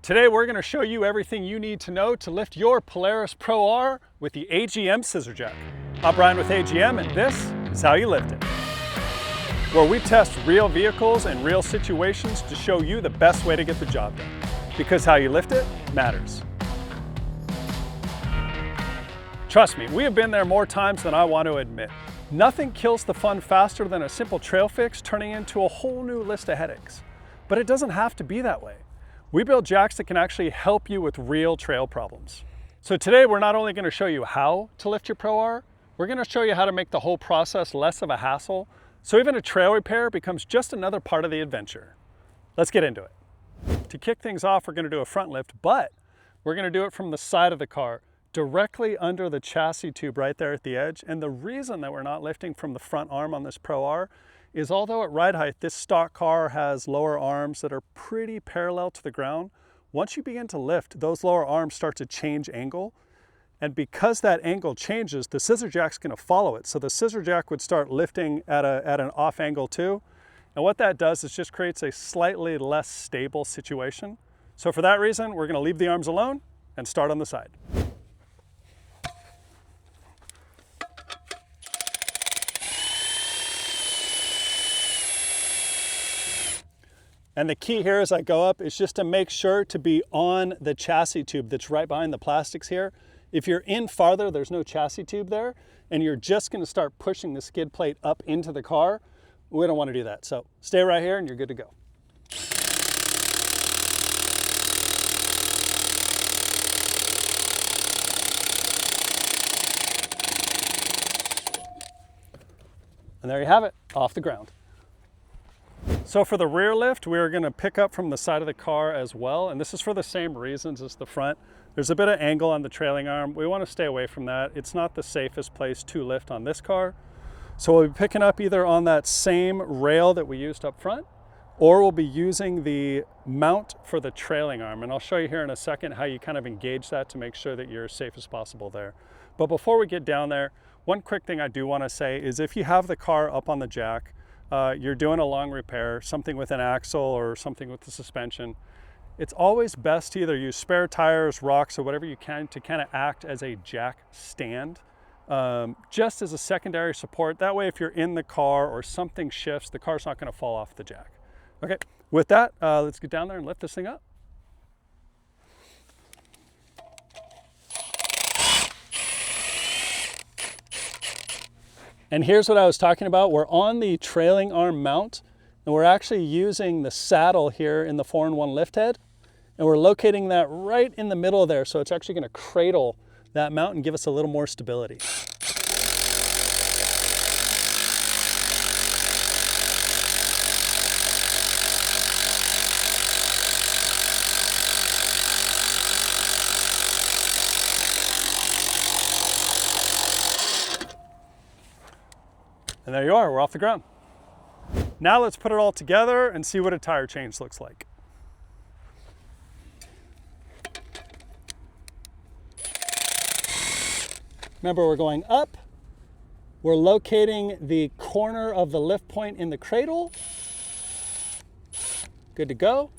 Today we're going to show you everything you need to know to lift your Polaris Pro R with the AGM Scissor Jack. I'm Bryan with AGM and this is how you lift it. Where we test real vehicles and real situations to show you the best way to get the job done. Because how you lift it matters. Trust me, we have been there more times than I want to admit. Nothing kills the fun faster than a simple trail fix turning into a whole new list of headaches. But it doesn't have to be that way. We build jacks that can actually help you with real trail problems. So today we're not only going to show you how to lift your Pro R, we're going to show you how to make the whole process less of a hassle, so even a trail repair becomes just another part of the adventure. Let's get into it. To kick things off, we're going to do a front lift, but we're going to do it from the side of the car, directly under the chassis tube right there at the edge. And the reason that we're not lifting from the front arm on this Pro R is although at ride height, this stock car has lower arms that are pretty parallel to the ground, once you begin to lift, those lower arms start to change angle. And because that angle changes, the scissor jack's gonna follow it. So the scissor jack would start lifting at an off angle too. And what that does is just creates a slightly less stable situation. So for that reason, we're gonna leave the arms alone and start on the side. And the key here as I go up is just to make sure to be on the chassis tube that's right behind the plastics here. If you're in farther, there's no chassis tube there, and you're just gonna start pushing the skid plate up into the car. We don't wanna do that. So stay right here and you're good to go. And there you have it, off the ground. So for the rear lift, we're going to pick up from the side of the car as well, and this is for the same reasons as the front. There's a bit of angle on the trailing arm. We want to stay away from that. It's not the safest place to lift on this car. So we'll be picking up either on that same rail that we used up front, or we'll be using the mount for the trailing arm. And I'll show you here in a second how you kind of engage that to make sure that you're as safe as possible there. But before we get down there, one quick thing I do want to say is if you have the car up on the jack, you're doing a long repair, something with an axle or something with the suspension, it's always best to either use spare tires, rocks, or whatever you can to kind of act as a jack stand, just as a secondary support. That way, if you're in the car or something shifts, the car's not going to fall off the jack. Okay, with that, let's get down there and lift this thing up. And here's what I was talking about. We're on the trailing arm mount, and we're actually using the saddle here in the 4-in-1 lift head, and we're locating that right in the middle there, so it's actually gonna cradle that mount and give us a little more stability. And there you are, we're off the ground. Now let's put it all together and see what a tire change looks like. Remember, we're going up. We're locating the corner of the lift point in the cradle. Good to go.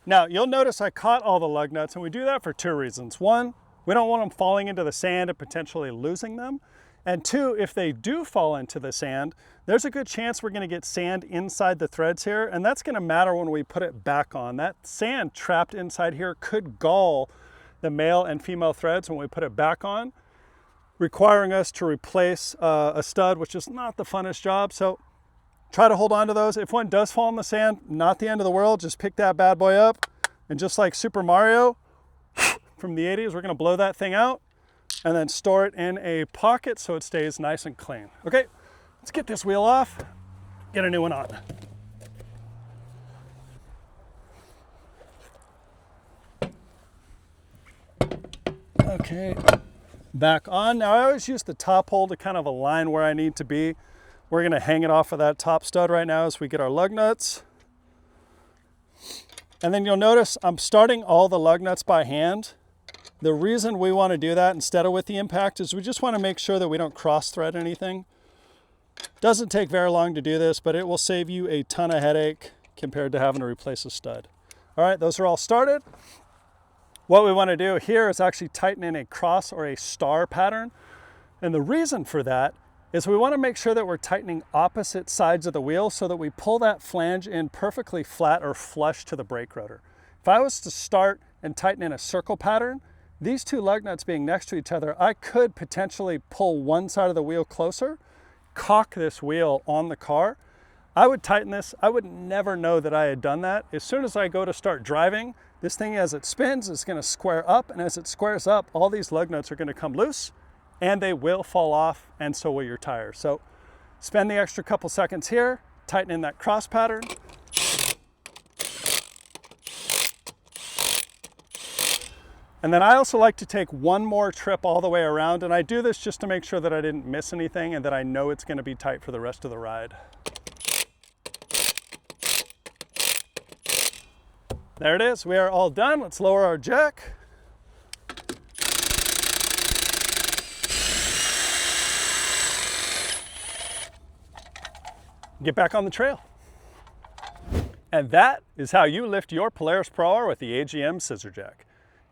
Now, you'll notice I caught all the lug nuts, and we do that for two reasons. One, we don't want them falling into the sand and potentially losing them. And two, if they do fall into the sand, there's a good chance we're gonna get sand inside the threads here, and that's gonna matter when we put it back on. That sand trapped inside here could gall the male and female threads when we put it back on, requiring us to replace a stud, which is not the funnest job. So try to hold on to those. If one does fall in the sand, not the end of the world. Just pick that bad boy up, and just like Super Mario from the 80s, we're gonna blow that thing out, and then store it in a pocket so it stays nice and clean. Okay, let's get this wheel off, get a new one on. Okay, back on. Now I always use the top hole to kind of align where I need to be. We're gonna hang it off of that top stud right now as we get our lug nuts. And then you'll notice I'm starting all the lug nuts by hand. The reason we want to do that instead of with the impact is we just want to make sure that we don't cross thread anything. Doesn't take very long to do this, but it will save you a ton of headache compared to having to replace a stud. All right, those are all started. What we want to do here is actually tighten in a cross or a star pattern. And the reason for that is we want to make sure that we're tightening opposite sides of the wheel so that we pull that flange in perfectly flat or flush to the brake rotor. If I was to start and tighten in a circle pattern, these two lug nuts being next to each other, I could potentially pull one side of the wheel closer, cock this wheel on the car. I would tighten this. I would never know that I had done that. As soon as I go to start driving, this thing as it spins is going to square up, and as it squares up, all these lug nuts are going to come loose and they will fall off, and so will your tires. So spend the extra couple seconds here, tighten in that cross pattern. And then I also like to take one more trip all the way around, and I do this just to make sure that I didn't miss anything and that I know it's going to be tight for the rest of the ride. There it is, we are all done. Let's lower our jack. Get back on the trail. And that is how you lift your Polaris Pro R with the AGM Scissor Jack.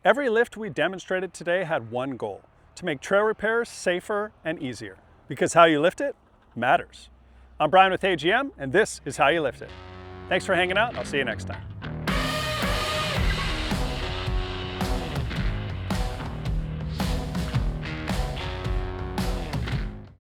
Every lift we demonstrated today had one goal: to make trail repairs safer and easier, because how you lift it matters. I'm Bryan with AGM, and this is how you lift it. Thanks for hanging out, and I'll see you next time.